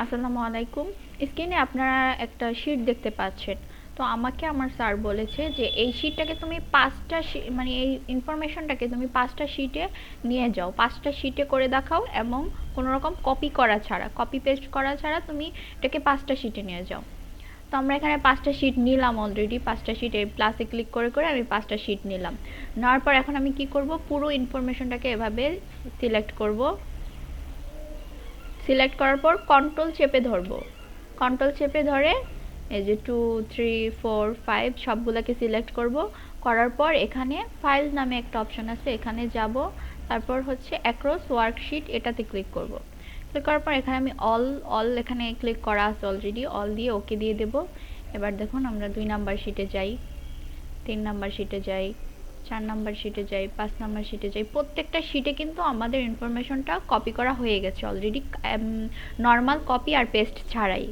আসসালামু আলাইকুম। স্ক্রিনে আপনারা একটা শীট দেখতে পাচ্ছেন। তো আমাকে আমার স্যার বলেছে যে এই শীটটাকে তুমি ৫টা মানে এই ইনফরমেশনটাকে তুমি ৫টা শীটে নিয়ে যাও। ৫টা শীটে করে দেখাও এবং কোনো রকম কপি করা ছাড়া, কপি পেস্ট করা ছাড়া তুমি এটাকে ৫টা শীটে নিয়ে যাও। তো আমরা এখানে ৫টা শীট নিলাম অলরেডি। ৫টা শীটে প্লাসে ক্লিক করে করে আমি ৫টা শীট নিলাম। নেওয়ার পর এখন আমি কি করব, পুরো ইনফরমেশনটাকে এভাবে সিলেক্ট করব। সিলেক্ট করার পর কন্ট্রোল চেপে ধরবো। কন্ট্রোল চেপে ধরে এই যে 2 3 4 5 সবগুলোকে সিলেক্ট করব। করার পর এখানে ফাইল নামে একটা অপশন আছে, এখানে যাব। তারপর হচ্ছে অ্যাক্রস ওয়ার্কশিট, এটাতে ক্লিক করব। ক্লিক করার পর এখানে আমি অল অল এখানে ক্লিক করা আছে অলরেডি, অল দিয়ে ওকে দিয়ে দেব। এবার দেখুন আমরা 2 নাম্বার শিটে যাই, 3 নাম্বার শিটে যাই, 4 নাম্বার শিটে যাই, 5 নাম্বার শিটে যাই। প্রত্যেকটা শিটে কিন্তু আমাদের ইনফরমেশনটা কপি করা হয়ে গেছে অলরেডি, নর্মাল কপি আর পেস্ট ছাড়াই।